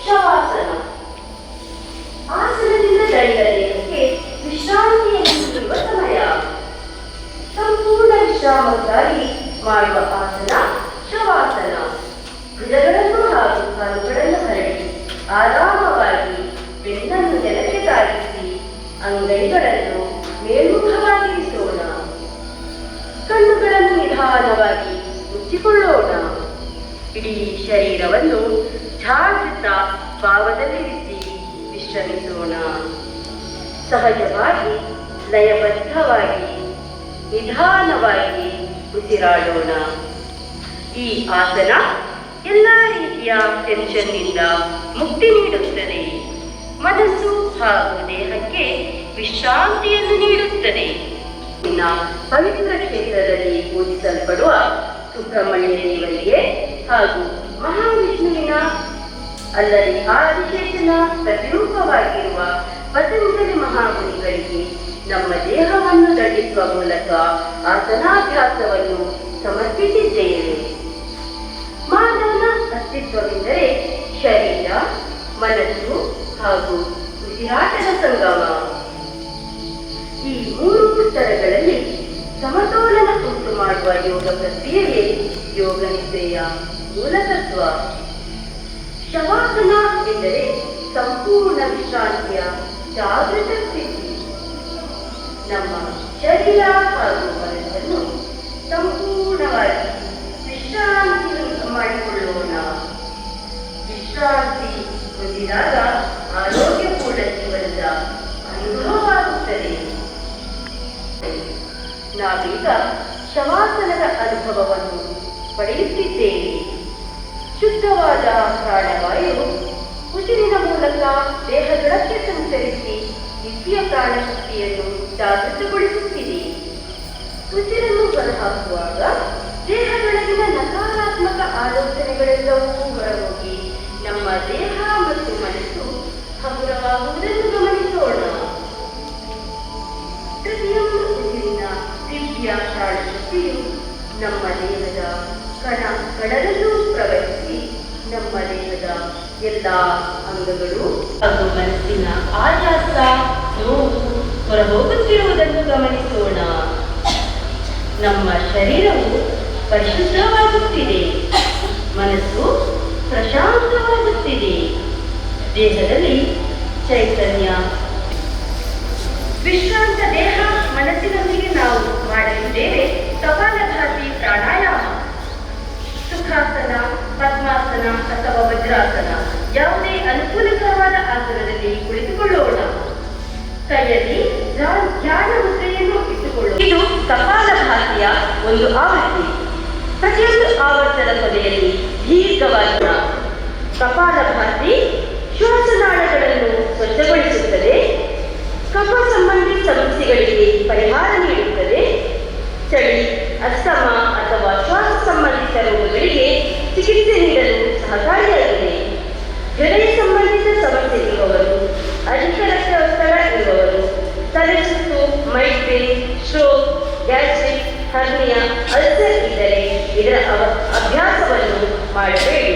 ಶವಾಸನ. ಆಸನದಿಂದ ದಣಿದ ದೇಹಕ್ಕೆ ವಿಶ್ರಾಂತಿಯನ್ನು ನೀಡುವ ಸಮಯ. ಸಂಪೂರ್ಣ ವಿಶ್ರಾಮಕ್ಕಾಗಿ ಮಾಡುವ ಆಸನ ಶವಾಸನ. ಭುಜದ ಆರಾಮವಾಗಿ ಬೆನ್ನನ್ನು ನೆಲಕ್ಕೆ ತಾಗಿಸಿ ಅಂಗೈಗಳನ್ನು ಮೇಲ್ಮುಖವಾಗಿರಿಸೋಣ. ಕಣ್ಣುಗಳನ್ನು ನಿಧಾನವಾಗಿ ಮುಚ್ಚಿಕೊಳ್ಳೋಣ. ಇಡೀ ಶರೀರವನ್ನು ಜಾಗೃತ ಭಾವದಲ್ಲಿರಿಸಿ ವಿಶ್ರಮಿಸೋಣ. ಸಹಜವಾಗಿ ಲಯಬದ್ಧವಾಗಿ ನಿಧಾನವಾಗಿ ಉಸಿರಾಡೋಣ. ಈ ಆಸನ ಎಲ್ಲ ರೀತಿಯ ಟೆನ್ಷನ್ನಿಂದ ಮುಕ್ತಿ ನೀಡುತ್ತದೆ. ಮನಸ್ಸು ಹಾಗೂ ದೇಹಕ್ಕೆ ವಿಶ್ರಾಂತಿಯನ್ನು ನೀಡುತ್ತದೆ. ಪವಿತ್ರ ಕ್ಷೇತ್ರದಲ್ಲಿ ಪೂಜಿಸಲ್ಪಡುವ ಸುಬ್ರಹ್ಮಣ್ಯ ದೇವರಿಗೆ ಹಾಗೂ ಮಹಾವಿಷ್ಣುವಿನ ಅಲ್ಲದೆ ಆದಿಶೇಷನ ಪ್ರತಿರೂಪವಾಗಿರುವ ಪತಂಜಲಿ ಮಹಾಮುನಿಗಳಿಗೆ ನಮ್ಮ ದೇಹವನ್ನು ದಂಡಿಸುವ ಮೂಲಕ ಆಸನಾಭ್ಯಾಸವನ್ನು ಸಮರ್ಪಿಸಿದ್ದೇವೆ. ಮಾನವನ ಅಸ್ತಿತ್ವವೆಂದರೆ ಶರೀರ, ಮನಸ್ಸು ಹಾಗೂ ಉಸಿರಾಟದ ಸಂಗಮ. ಈ ಮೂರು ಸ್ತರಗಳಲ್ಲಿ ಸಮತೋಲನ ಉಂಟು ಮಾಡುವ ಯೋಗ ಪ್ರಕ್ರಿಯೆಯೇ ಯೋಗ ನಿದ್ರೆಯ ಮೂಲತತ್ವ. ಶವಾಸನ ಎಂದರೆ ಸಂಪೂರ್ಣ ವಿಶ್ರಾಂತಿಯ ಜಾಗೃತ ಸ್ಥಿತಿ. ನಮ್ಮ ಶರೀರ ಹಾಗೂ ಮನಸ್ಸನ್ನು ಸಂಪೂರ್ಣವಾಗಿ ವಿಶ್ರಾಂತಿ ಮಾಡಿಕೊಳ್ಳೋಣ. ವಿಶ್ರಾಂತಿ ಹೊಂದಿದಾಗ ಆರೋಗ್ಯಪೂರ್ಣ ಜೀವನದ ಅನುಭವವಾಗುತ್ತದೆ. ನಾವೀಗ ಶವಾಸನದ ಅನುಭವವನ್ನು ಪಡೆಯುತ್ತಿದ್ದೇವೆ. ಶುದ್ಧವಾದ ಪ್ರಾಣವಾಯು ಉಸಿರಿನ ಮೂಲಕ ದೇಹದೊಳಕ್ಕೆ ಸಂಚರಿಸಿ ನಿತ್ಯ ಪ್ರಾಣಶಕ್ತಿಯನ್ನು ಜಾಗೃತಗೊಳಿಸುತ್ತಿದೆ. ಉಸಿರನ್ನು ಹೊರಹಾಕುವಾಗ ದೇಹದೊಳಗಿನ ನಕಾರಾತ್ಮಕ ಆಲೋಚನೆಗಳೆಲ್ಲವೂ ಹೊರಹೋಗಿ ನಮ್ಮ ದೇಹ ಮತ್ತು ಮನಸ್ಸು ಹಗುರವಾಗುವುದನ್ನು ಗಮನಿಸೋಣ. ಪ್ರತಿಯೊಂದು ಉಸಿರಿನ ದಿವ್ಯ ಪ್ರಾಣಶಕ್ತಿಯು ನಮ್ಮ ದೇಹದ ಕಣ ಕಣದಲ್ಲೂ ಪ್ರವಹಿಸಿ ನಮ್ಮ ದೇಹದ ಎಲ್ಲ ಅಂಗಗಳು ಹಾಗೂ ಮನಸ್ಸಿನ ಆಯಾಸ, ನೋವು ಹೊರಹೋಗುತ್ತಿರುವುದನ್ನು ಗಮನಿಸೋಣ. ನಮ್ಮ ಶರೀರವು ಪರಿಶುದ್ಧವಾಗುತ್ತಿದೆ, ಮನಸ್ಸು ಪ್ರಶಾಂತವಾಗುತ್ತಿದೆ, ದೇಹದಲ್ಲಿ ಚೈತನ್ಯ. ವಿಶ್ರಾಂತ ದೇಹ ಮನಸ್ಸಿನೊಂದಿಗೆ ನಾವು ಮಾಡಲಿದ್ದೇವೆ ಕಪಾಲಭಾತಿ ಪ್ರಾಣಾಯಾಮ. ಸುಖಾಸನ, ಪದ್ಮಾಸನ ಅಥವಾ ವಜ್ರಾಸನ ಯಾವುದೇ ಅನುಕೂಲಕರವಾದ ಆಸನದಲ್ಲಿ ಕುಳಿತುಕೊಳ್ಳೋಣ. ಕೈಯಲ್ಲಿ ಧ್ಯಾನ ಮುದ್ರೆಯನ್ನು ಇಟ್ಟುಕೊಳ್ಳೋಣ. ಇದು ಕಪಾಲಭಾತಿಯ ಒಂದು ಆವೃತ್ತಿ. ಪ್ರತಿಯೊಂದು ಆವರ್ತದ ಕೊನೆಯಲ್ಲಿ ದೀರ್ಘವಾಗಿ ಕಪಾಲಭಾತಿ ಶ್ವಾಸನಾಳಗಳನ್ನು ಸ್ವಚ್ಛಗೊಳಿಸುತ್ತದೆ, ಕಫ ಸಂಬಂಧಿ ಸಮಸ್ಯೆಗಳಿಗೆ ಪರಿಹಾರ ನೀಡುತ್ತದೆ, ಚಳಿ, ಅಸ್ತಮ ಅಥವಾ ಶ್ವಾಸ ಸಂಬಂಧಿತ ರೋಗಗಳಿಗೆ ಚಿಕಿತ್ಸೆ ನೀಡಲು ಸಹಕಾರಿಯಾಗಿದೆ. ಹೃದಯ ಸಂಬಂಧಿತ ಸಮಸ್ಯೆ ಇರುವವರು, ಅಧಿಕ ರಕ್ತದೊತ್ತಡ ಇರುವವರು, ತಲೆಸುತ್ತು, migraine, stroke, gastric, hernia, ulcer ಇದ್ದರೆ ಇದರ ಅಭ್ಯಾಸವನ್ನು ಮಾಡಬೇಡಿ.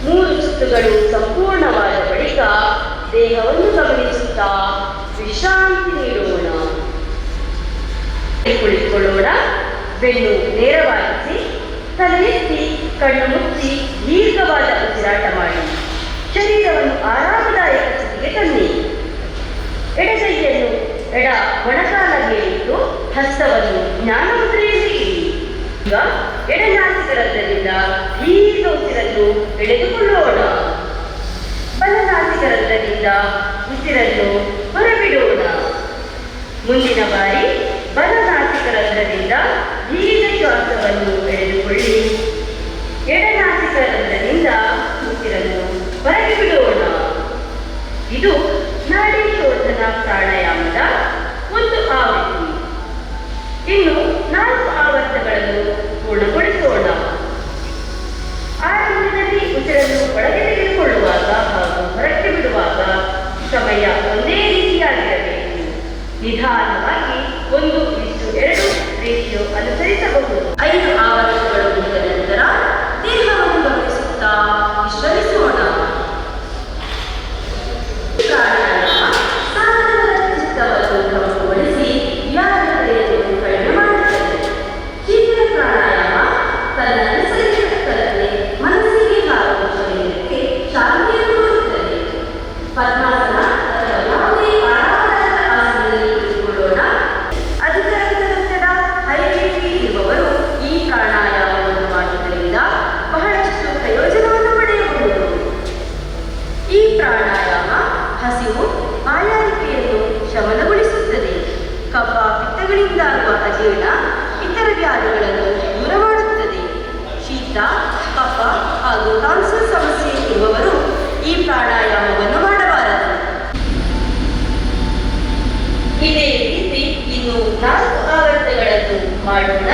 3 ಸುತ್ತುಗಳು ಸಂಪೂರ್ಣವಾದ ಬಳಿಕ ದೇಹವನ್ನು ಗಮನಿಸುತ್ತಾ ವಿಶ್ರಾಂತಿ ನೀಡೋಣ. ಕುಳಿತುಕೊಳ್ಳೋಣ. ಬೆನ್ನು ನೇರವಾಗಿಸಿ, ತಲೆ ಎತ್ತಿ, ಕಣ್ಣು ಮುಚ್ಚಿ ದೀರ್ಘವಾದ ಉಸಿರಾಟ ಮಾಡಿ ಶರೀರವನ್ನು ಆರಾಮದಾಯಕ ಸ್ಥಿತಿಗೆ ತನ್ನಿ. ಎಡಗೈಯನ್ನು ಎಡ ಮೊಣಕಾಲ ಮೇಲಿಟ್ಟು ಹಸ್ತವನ್ನು ಜ್ಞಾನ ಮುದ್ರೆಯಲ್ಲಿ ಇಡಿ. ಈಗ ಎಡನಾಸಿಕರಂಧ್ರದಿಂದ ದೀರ್ಘ ಉಸಿರನ್ನು ಎಳೆದುಕೊಳ್ಳೋಣ. ಬಲನಾಸಿಕರಂಧ್ರದಿಂದ ಉಸಿರನ್ನು ಹೊರಬಿಡೋಣ. ಮುಂದಿನ ಬಾರಿ ಬಲನಾಸಿಕರಂಧ್ರದಿಂದ ದೀರ್ಘ ಶ್ವಾಸವನ್ನು ಎಳೆದುಕೊಳ್ಳಿ. ಎಡನಾಸಿಕರಂಧ್ರದಿಂದ ಉಸಿರನ್ನು ಹೊರಗೆ ಬಿಡೋಣ. ಇದು ನಾಡಿ ಶೋಧನ ಪ್ರಾಣಾಯಾಮದ ಒಂದು ಆವೃತ್ತಿ. ಇನ್ನು 4 ಆವರ್ತಗಳನ್ನು ಪೂರ್ಣಗೊಳಿಸೋಣ. ಆರಂಭದಲ್ಲಿ ಉಸಿರನ್ನು ಒಳಗೆ ತೆಗೆದುಕೊಳ್ಳುವಾಗ ಹಾಗೂ ಹೊರಕ್ಕೆ ಬಿಡುವಾಗ ಸಮಯ ಒಂದೇ ರೀತಿಯಾಗಿರಬೇಕು. ನಿಧಾನವಾಗಿ 1:2 ರೇಷಿಯೋ ಅನುಸರಿಸಬಹುದು. 5 ಆವರ್ತಗಳು ಮುಗಿದ ನಂತರ ದೇಹವನ್ನು ಗಮನಿಸುತ್ತಾ ವಿಶ್ರಮಿಸೋಣ. ಚಿತ್ತವನ್ನು ಕ್ರಮಗೊಳಿಸಿ ವ್ಯಾಘ್ರತೆಯನ್ನು ಕಡಿಮೆ ಮಾಡುತ್ತದೆ. ಶೀಘ್ರ ಪ್ರಾಣಾಯಾಮ ತಲೆ ಪದ್ಮಾಸನ ಅಥವಾ ಯಾವುದೇ ಆರಾಮದಾಯಕ ಆಸನದಲ್ಲಿ ಕುಳಿತುಕೊಳ್ಳೋಣ. ಅಧಿಕ ರಕ್ತದೊತ್ತಡ, ಹೈ ಬಿಪಿ ಇರುವವರು ಈ ಪ್ರಾಣಾಯಾಮವನ್ನು ಮಾಡುವುದರಿಂದ ಬಹಳಷ್ಟು ಪ್ರಯೋಜನವನ್ನು ಪಡೆಯಬಹುದು. ಈ ಪ್ರಾಣಾಯಾಮ ಹಸಿವು, ಬಾಯಾರಿಕೆಯನ್ನು ಶಮನಗೊಳಿಸುತ್ತದೆ. ಕಫ, ಪಿತ್ತಗಳಿಂದಾಗುವ ಅಜೀರ್ಣ, ಇತರ ವ್ಯಾಧಿಗಳನ್ನು ದೂರ ಮಾಡುತ್ತದೆ. ಶೀತ, ಕಫ ಹಾಗೂ ಟಾನ್ಸಿಲ್ ಸಮಸ್ಯೆ ಇರುವವರು ಈ ಪ್ರಾಣಾಯಾಮವನ್ನು ಮಾಡಬಾರದು. ಇದೇ ರೀತಿ ಇನ್ನು 4 ಆವರ್ತಗಳನ್ನು ಮಾಡೋಣ.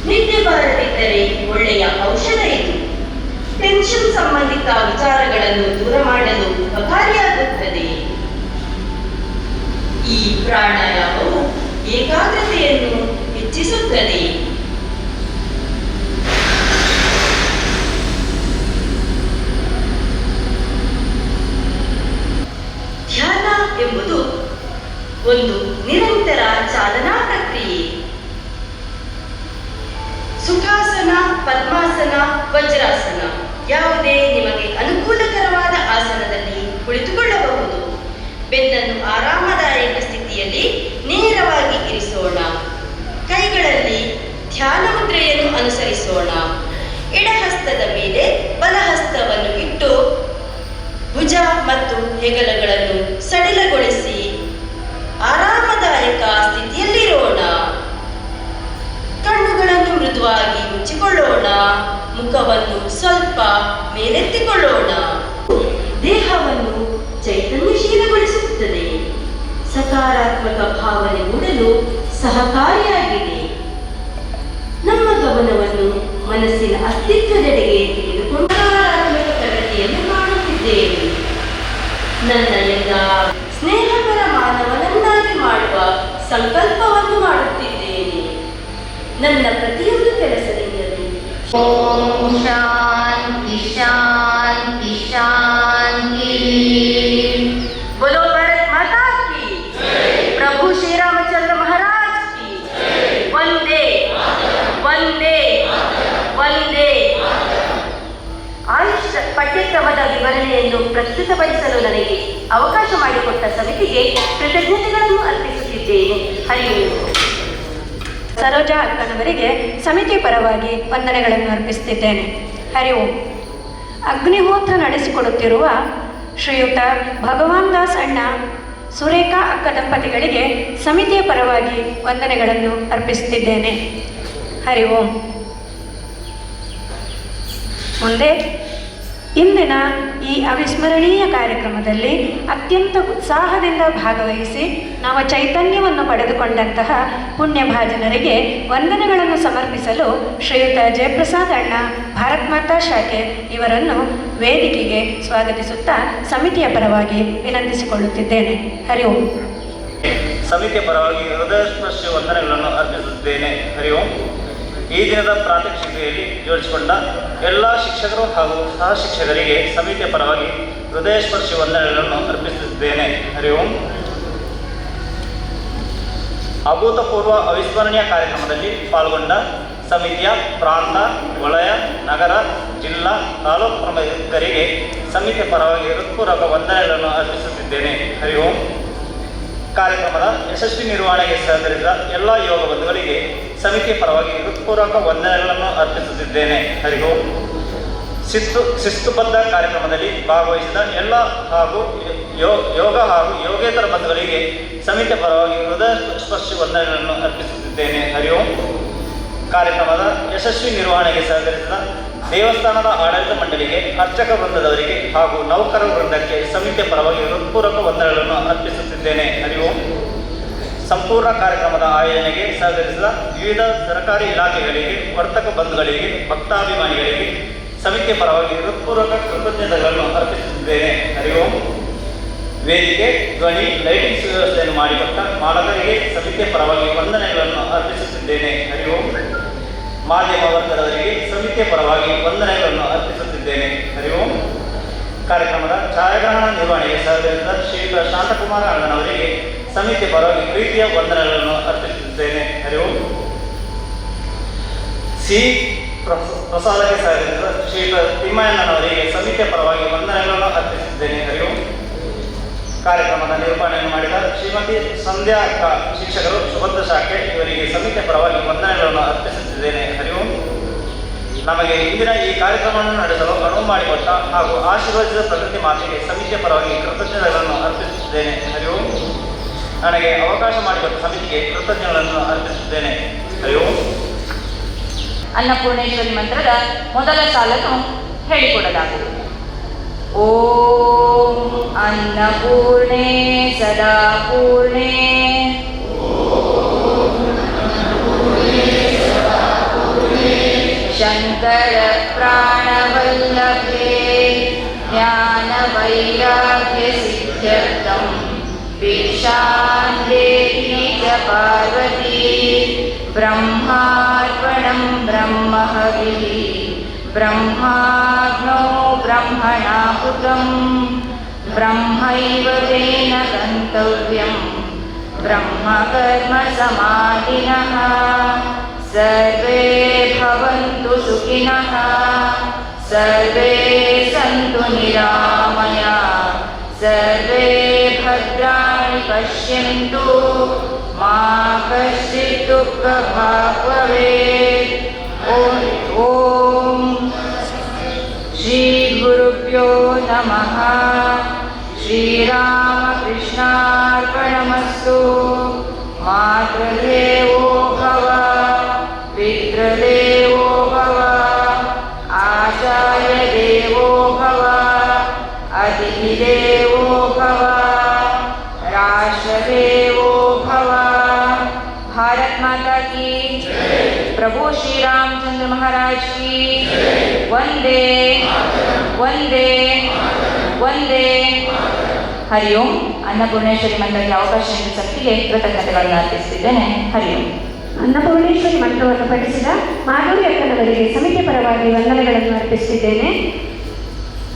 ನಿದ್ದೆ ಬಾರದಿದ್ದರೆ ಒಳ್ಳೆಯ ಔಷಧ ಇದು. ಟೆನ್ಷನ್ ಸಂಬಂಧಿತ ವಿಚಾರಗಳನ್ನು ದೂರ ಮಾಡಲು ಉಪಕಾರಿಯಾಗುತ್ತದೆ. ಈ ಪ್ರಾಣಾಯಾಮವು ಏಕಾಗ್ರತೆಯನ್ನು ಹೆಚ್ಚಿಸುತ್ತದೆ. ಧ್ಯಾನ ಎಂಬುದು ಒಂದು ನಿರಂತರ ಚಾಲನಾ ಪ್ರಕ್ರಿಯೆ. ಸುಖಾಸನ, ಪದ್ಮಾಸನ, ವಜ್ರಾಸನ ಯಾವುದೇ ನಿಮಗೆ ಅನುಕೂಲಕರವಾದ ಆಸನದಲ್ಲಿ ಕುಳಿತುಕೊಳ್ಳಬಹುದು. ಬೆನ್ನನ್ನು ಆರಾಮದಾಯಕ ಸ್ಥಿತಿಯಲ್ಲಿ ನೇರವಾಗಿ ಇರಿಸೋಣ. ಕೈಗಳಲ್ಲಿ ಧ್ಯಾನ ಮುದ್ರೆಯನ್ನು ಅನುಸರಿಸೋಣ. ಎಡಹಸ್ತದ ಮೇಲೆ ಬಲಹಸ್ತವನ್ನು ಇಟ್ಟು ಭುಜ ಮತ್ತು ಹೆಗಲಗಳನ್ನು ಸಡಿಲಗೊಳಿಸಿ ಆರಾಮದಾಯಕ ಸ್ಥಿತಿಯಲ್ಲಿರೋಣ. ಕಣ್ಣುಗಳನ್ನು ಮೃದುವಾಗಿ ಮುಚ್ಚಿಕೊಳ್ಳೋಣ. ಮುಖವನ್ನು ಸ್ವಲ್ಪ ಮೇಲೆತ್ತಿಕೊಳ್ಳೋಣ. ದೇಹವನ್ನು ಚೈತನ್ಯಶೀಲಗೊಳಿಸುತ್ತದೆ. ಸಕಾರಾತ್ಮಕ ಭಾವನೆ ಮೂಡಲು ಸಹಕಾರಿಯಾಗಿದೆ. ನಮ್ಮ ಗಮನವನ್ನು ಮನಸ್ಸಿನ ಅಸ್ತಿತ್ವದೆಡೆಗೆ ತೆಗೆದುಕೊಂಡು ಸಕಾರಾತ್ಮಕ ಪ್ರಗತಿಯನ್ನು ಮಾಡುತ್ತಿದ್ದೇವೆ. ನನ್ನ ಎಲ್ಲ ಸ್ನೇಹಪರ ಮಾನವನನ್ನಾಗಿ ಮಾಡುವ ಸಂಕಲ್ಪವನ್ನು ಮಾಡುತ್ತಿದ್ದೇನೆ. ನನ್ನ ಪ್ರತಿಯೊಂದು ಕೆಲಸದಿಂದಲೂ ಓಂ ಶಾಂತಿ ಶಾಂತಿ ಶಾಂತಿ. बोलो भारत माता की, प्रभु श्री रामचंद्र महाराज की, वंदे वंदे वंदे. ಆಯುಷ್ ಪಠ್ಯಕ್ರಮದ ವಿವರಣೆಯನ್ನು ಪ್ರಸ್ತುತಪಡಿಸಲು ನನಗೆ ಅವಕಾಶ ಮಾಡಿಕೊಟ್ಟ ಸಮಿತಿಗೆ ಕೃತಜ್ಞತೆಗಳನ್ನು ಅರ್ಪಿಸುತ್ತಿದ್ದೇನೆ. ಹರಿ ಓಂ. ಸರೋಜಾ ಅಕ್ಕನವರಿಗೆ ಸಮಿತಿ ಪರವಾಗಿ ವಂದನೆಗಳನ್ನು ಅರ್ಪಿಸುತ್ತಿದ್ದೇನೆ. ಹರಿ ಓಂ. ಅಗ್ನಿಹೋತ್ರ ನಡೆಸಿಕೊಡುತ್ತಿರುವ ಶ್ರೀಯುತ ಭಗವಾನ್ ದಾಸ್ ಅಣ್ಣ, ಸುರೇಖಾ ಅಕ್ಕ ದಂಪತಿಗಳಿಗೆ ಸಮಿತಿಯ ಪರವಾಗಿ ವಂದನೆಗಳನ್ನು ಅರ್ಪಿಸುತ್ತಿದ್ದೇನೆ. ಹರಿ ಓಂ. ಮುಂದೆ ಇಂದಿನ ಈ ಅವಿಸ್ಮರಣೀಯ ಕಾರ್ಯಕ್ರಮದಲ್ಲಿ ಅತ್ಯಂತ ಉತ್ಸಾಹದಿಂದ ಭಾಗವಹಿಸಿ ನವ ಚೈತನ್ಯವನ್ನು ಪಡೆದುಕೊಂಡಂತಹ ಪುಣ್ಯಭಾಜನರಿಗೆ ವಂದನೆಗಳನ್ನು ಸಮರ್ಪಿಸಲು ಶ್ರೀಯುತ ಜಯಪ್ರಸಾದ್ ಅಣ್ಣ, ಭಾರತ್ ಮಾತಾ ಶಾಖೆ ಇವರನ್ನು ವೇದಿಕೆಗೆ ಸ್ವಾಗತಿಸುತ್ತಾ ಸಮಿತಿಯ ಪರವಾಗಿ ವಿನಂತಿಸಿಕೊಳ್ಳುತ್ತಿದ್ದೇನೆ. ಹರಿ ಓಂ. ಸಮಿತಿಯ ಪರವಾಗಿ ಹೃದಯಸ್ಪರ್ಶಿ ವಂದನೆಗಳನ್ನು ಅರ್ಪಿಸುತ್ತೇನೆ. ಹರಿ ಓಂ. ಈ ದಿನದ ಪ್ರಾತ್ಯಕ್ಷಿಕೆಯಲ್ಲಿ ಜೋಡಿಸಿಕೊಂಡ ಎಲ್ಲ ಶಿಕ್ಷಕರು ಹಾಗೂ ಸಹ ಶಿಕ್ಷಕರಿಗೆ ಸಮಿತಿಯ ಪರವಾಗಿ ಹೃದಯಸ್ಪರ್ಶಿ ವಂದನೆಗಳನ್ನು ಅರ್ಪಿಸುತ್ತಿದ್ದೇನೆ. ಹರಿ ಓಂ. ಅಭೂತಪೂರ್ವ ಅವಿಸ್ಮರಣೀಯ ಕಾರ್ಯಕ್ರಮದಲ್ಲಿ ಪಾಲ್ಗೊಂಡ ಸಮಿತಿಯ ಪ್ರಾಂತ, ವಲಯ, ನಗರ, ಜಿಲ್ಲಾ, ತಾಲೂಕು ಪ್ರಮುಖರಿಗೆ ಸಮಿತಿಯ ಪರವಾಗಿ ಹೃತ್ಪೂರ್ವಕ ವಂದನೆಗಳನ್ನು ಅರ್ಪಿಸುತ್ತಿದ್ದೇನೆ. ಹರಿ ಓಂ. ಕಾರ್ಯಕ್ರಮದ ಯಶಸ್ವಿ ನಿರ್ವಹಣೆಗೆ ಸಹಕರಿಸಿದ ಎಲ್ಲ ಯೋಗ ಬಂಧುಗಳಿಗೆ ಸಮಿತಿಯ ಪರವಾಗಿ ಹೃತ್ಪೂರ್ವಕ ವಂದನೆಗಳನ್ನು ಅರ್ಪಿಸುತ್ತಿದ್ದೇನೆ. ಹರಿ ಓಂ. ಶಿಸ್ತುಬದ್ಧ ಕಾರ್ಯಕ್ರಮದಲ್ಲಿ ಭಾಗವಹಿಸಿದ ಎಲ್ಲ ಹಾಗೂ ಯೋಗ ಹಾಗೂ ಯೋಗೇತರ ಬಂಧುಗಳಿಗೆ ಸಮಿತಿಯ ಪರವಾಗಿ ಹೃದಯ ಸ್ಪರ್ಶಿ ವಂದನೆಗಳನ್ನು ಅರ್ಪಿಸುತ್ತಿದ್ದೇನೆ. ಹರಿ ಓಂ. ಕಾರ್ಯಕ್ರಮದ ಯಶಸ್ವಿ ನಿರ್ವಹಣೆಗೆ ಸಹಕರಿಸಿದ ದೇವಸ್ಥಾನದ ಆಡಳಿತ ಮಂಡಳಿಗೆ, ಅರ್ಚಕ ವೃಂದದವರಿಗೆ ಹಾಗೂ ನೌಕರ ವೃಂದಕ್ಕೆ ಸಮಿತಿಯ ಪರವಾಗಿ ಹೃತ್ಪೂರ್ವಕ ವಂದನೆಗಳನ್ನು ಅರ್ಪಿಸುತ್ತಿದ್ದೇನೆ. ಹರಿ ಓಂ. ಸಂಪೂರ್ಣ ಕಾರ್ಯಕ್ರಮದ ಆಯೋಜನೆಗೆ ಸಹಕರಿಸಿದ ವಿವಿಧ ಸರ್ಕಾರಿ ಇಲಾಖೆಗಳಿಗೆ, ವರ್ತಕ ಬಂಧುಗಳಿಗೆ, ಭಕ್ತಾಭಿಮಾನಿಗಳಿಗೆ ಸಮಿತಿಯ ಪರವಾಗಿ ಹೃತ್ಪೂರ್ವಕ ಕೃತಜ್ಞತೆಗಳನ್ನು ಅರ್ಪಿಸುತ್ತಿದ್ದೇನೆ. ಹರಿ ಓಂ. ವೇದಿಕೆ, ಧ್ವನಿ, ಲೈಟಿಂಗ್ಸ್ ವ್ಯವಸ್ಥೆಯನ್ನು ಮಾಡಿಕೊಟ್ಟ ಮಾಲಕರಿಗೆ ಸಮಿತಿಯ ಪರವಾಗಿ ವಂದನೆಗಳನ್ನು ಅರ್ಪಿಸುತ್ತಿದ್ದೇನೆ. ಹರಿ ಓಂ. ಮಾಧ್ಯಮ ವರ್ಗದವರಿಗೆ ಸಮಿತಿಯ ಪರವಾಗಿ ವಂದನೆಗಳನ್ನು ಅರ್ಪಿಸುತ್ತಿದ್ದೇನೆ. ಹರಿ ಓಂ. ಕಾರ್ಯಕ್ರಮದ ಛಾಯಾಗ್ರಹಣ ನಿರ್ವಹಣೆಗೆ ಸಹಕರಿಸಿದ ಶ್ರೀಯುತ ಶಾಂತಕುಮಾರ ಅಣ್ಣನವರಿಗೆ ಸಮಿತಿಯ ಪರವಾಗಿ ಪ್ರೀತಿಯ ವಂದನೆಗಳನ್ನು ಅರ್ಪಿಸುತ್ತಿದ್ದೇನೆ. ಹರಿ ಓಂ. ಪ್ರಸಾದಕ್ಕೆ ಸಹಕರಿಸಿದ ಶ್ರೀಯುತ ತಿಮ್ಮಯ್ಯನವರಿಗೆ ಸಮಿತಿಯ ಪರವಾಗಿ ವಂದನೆಗಳನ್ನು ಅರ್ಪಿಸುತ್ತಿದ್ದೇನೆ. ಹರಿ ಓಂ. ಕಾರ್ಯಕ್ರಮದ ನಿರೂಪಣೆಯನ್ನು ಮಾಡಿದ ಶ್ರೀಮತಿ ಸಂಧ್ಯಾ ಶಿಕ್ಷಕರು ಸುಭದ್ರ ಶಾಖೆ ಇವರಿಗೆ ಸಮಿತಿಯ ಪರವಾಗಿ ವಂದನೆಗಳನ್ನು ಅರ್ಪಿಸುತ್ತಿದ್ದೇನೆ. ಹರಿ ಓಂ. ನಮಗೆ ಇಂದಿನ ಈ ಕಾರ್ಯಕ್ರಮವನ್ನು ನಡೆಸಲು ಅನುವು ಮಾಡಿಕೊಟ್ಟ ಹಾಗೂ ಆಶೀರ್ವದಿಸಿದ ಪ್ರಕೃತಿ ಮಾತೆಗೆ ಸಮಿತಿಯ ಪರವಾಗಿ ಕೃತಜ್ಞತೆಗಳನ್ನು ಅರ್ಪಿಸುತ್ತಿದ್ದೇನೆ. ಹರಿ ಓಂ. ನನಗೆ ಅವಕಾಶ ಮಾಡಿಕೊಟ್ಟ ಸಮಿತಿಗೆ ಕೃತಜ್ಞತೆಗಳನ್ನು ಅರ್ಪಿಸುತ್ತೇನೆ. ಹರಿ ಓಂ. ಅನ್ನಪೂರ್ಣೇಶ್ವರಿ ಮಂತ್ರದ ಮೊದಲ ಸಾಲನ್ನು ಹೇಳಿಕೊಡಲಾಗುವುದು. ಓಂ ಅನ್ನಪೂರ್ಣೆ ಸದಾ ಪೂರ್ಣೆ ಶಂಕರ ಪ್ರಾಣವಲ್ಲಭೆ ಜ್ಞಾನ ವೈರಾಗ್ಯ ಸಿದ್ಧ್ಯರ್ಥಂ ಭಿಕ್ಷಾಂ ದೇಹಿ ಚ ಪಾರ್ವತಿ ಬ್ರಹ್ಮಾರ್ಪಣಂ ಬ್ರಹ್ಮಹವಿಃ ಬ್ರಹ್ಮಾಗ್ನೋ ಬ್ರಹ್ಮಣಾಹುತಂ ಬ್ರಹ್ಮೈವ ತೇನ ಗಂತವ್ಯಂ ಬ್ರಹ್ಮಕರ್ಮ ಸಮಾಧಿನಃ ಸರ್ವೇ ಭವಂತು ಸುಖಿನಃ ಸರ್ವೇ ಸಂತು ನಿರಾಮಯಾಃ ಸರ್ವೇ ಭದ್ರಾಣಿ ಪಶ್ಯಂತು ಮಾ ಕಶ್ಚಿತ್ ದುಃಖಭಾಗ್ ಭವೇತ್. ಓಂ ಶ್ರೀ ಗುರುಭ್ಯೋ ನಮಃ. ಶ್ರೀರಾಮಕೃಷ್ಣಾರ್ಪಣಮಸ್ತು. ಮಾತೃದೇವೋ ಭವ ಪಿತೃದೇವೋ ಭವ ಆಚಾರ್ಯ ದೇವೋ ಭವ ಅತಿಥಿದೇವೋ ಭವ ರಾಷ್ಟ್ರದೇವೋ ಭವ. ಭಾರತ್ ಮಾತಾ ಕಿ ಪ್ರಭು ಶ್ರೀ ರಾಮಚಂದ್ರ ಮಹಾರಾಜ್ ಕಿ ವಂದೇ ವಂದೇ ವಂದೇ. ಹರಿ ಓಂ. ಅನ್ನಪೂರ್ಣೇಶ್ವರಿ ಮಂತ್ರಕ್ಕೆ ಅವಕಾಶ ನೀಡಿದ ಸಮಿತಿಗೆ ಕೃತಜ್ಞತೆಗಳನ್ನು ಅರ್ಪಿಸುತ್ತಿದ್ದೇನೆ. ಹರಿ ಓಂ. ಅನ್ನಪೂರ್ಣೇಶ್ವರಿ ಮಂತ್ರವನ್ನು ಪಠಿಸಿದ ಮಾಧುರಿ ಅಕ್ಕನವರಿಗೆ ಸಮಿತಿ ಪರವಾಗಿ ವಂದನೆಗಳನ್ನು ಅರ್ಪಿಸುತ್ತಿದ್ದೇನೆ.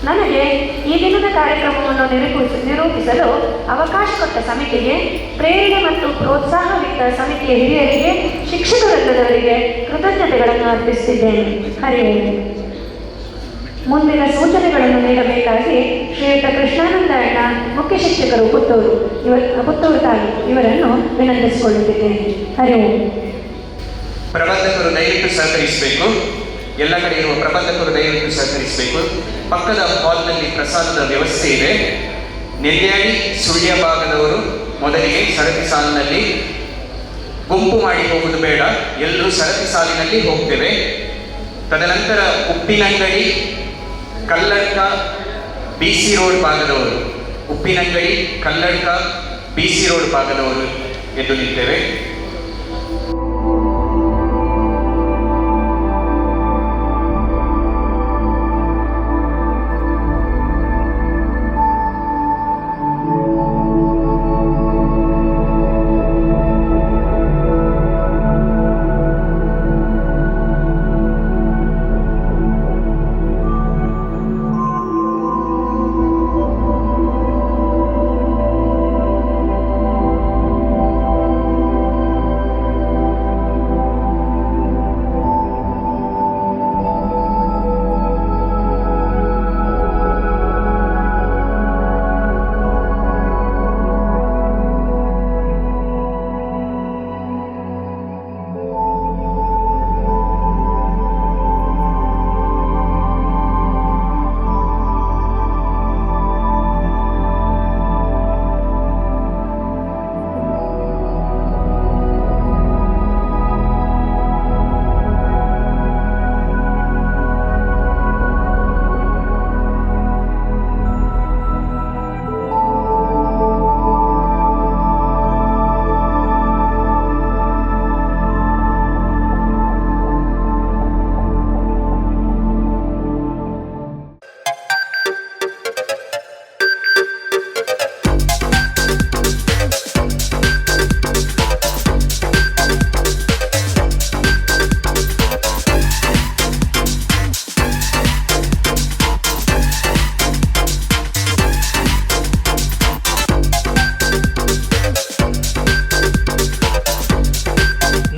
ನನಗೆ ಈ ದಿನದ ಕಾರ್ಯಕ್ರಮವನ್ನು ನಿರೂಪಿಸಲು ಅವಕಾಶ ಕೊಟ್ಟ ಸಮಿತಿಗೆ, ಪ್ರೇರಣೆ ಮತ್ತು ಪ್ರೋತ್ಸಾಹವಿತ್ತ ಸಮಿತಿಯ ಹಿರಿಯರಿಗೆ, ಶಿಕ್ಷಕ ವೃಂದದವರಿಗೆ ಕೃತಜ್ಞತೆಗಳನ್ನು ಅರ್ಪಿಸುತ್ತಿದ್ದೇನೆ. ಹರಿ ಓಂ. ಮುಂದಿನ ಸೂಚನೆಗಳನ್ನು ನೀಡಬೇಕಾಗಿ ಶ್ರೀಯುತ ಕೃಷ್ಣಾನಂದ ಅಣ್ಣ, ಮುಖ್ಯ ಶಿಕ್ಷಕರು ಪುತ್ತೂರು ತಾಲೂಕು ಇವರನ್ನು ವಿನಂತಿಸಿಕೊಳ್ಳುತ್ತಿದ್ದೇನೆ. ಹರಿ ಓಂ. ಪ್ರಬಂಧಕರು ದಯವಿಟ್ಟು ಸಹಕರಿಸಬೇಕು. ಎಲ್ಲ ಕಡೆ ಇರುವ ಪ್ರಬಂಧಕರು ದಯವಿಟ್ಟು ಸಹಕರಿಸಬೇಕು. ಪಕ್ಕದ ಹಾಲ್ನಲ್ಲಿ ಪ್ರಸಾದದ ವ್ಯವಸ್ಥೆ ಇದೆ. ನೆಲ್ಯಾಡಿ ಸುಳ್ಯ ಭಾಗದವರು ಮೊದಲಿಗೆ ಸರತಿ ಸಾಲಿನಲ್ಲಿ ಗುಂಪು ಮಾಡಿ ಹೋಗುವುದು ಬೇಡ, ಎಲ್ಲರೂ ಸರತಿ ಸಾಲಿನಲ್ಲಿ ಹೋಗ್ತೇವೆ. ತದನಂತರ ಉಪ್ಪಿನಂಗಡಿ, ಕಲ್ಲಡ್ಕ, BC ರೋಡ್ ಭಾಗದವರು, ಉಪ್ಪಿನಂಗಡಿ, ಕಲ್ಲಡ್ಕ, BC ರೋಡ್ ಭಾಗದವರು ಎದ್ದು ನಿಲ್ತೇವೆ.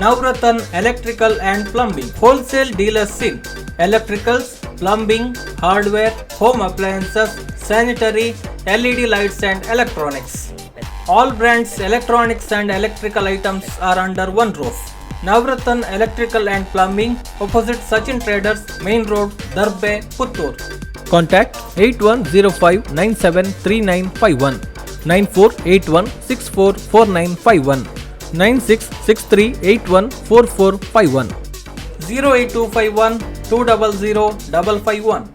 Navratan Electrical and Plumbing, wholesale dealers in electricals, plumbing, hardware, home appliances, sanitary LED lights and electronics. All brands electronics and electrical items are under one roof. Navratan Electrical and Plumbing, opposite Sachin Traders, Main Road, Darbe, Puttur. Contact 8105973951, 9481644951, 9663814451, 08251 200 551.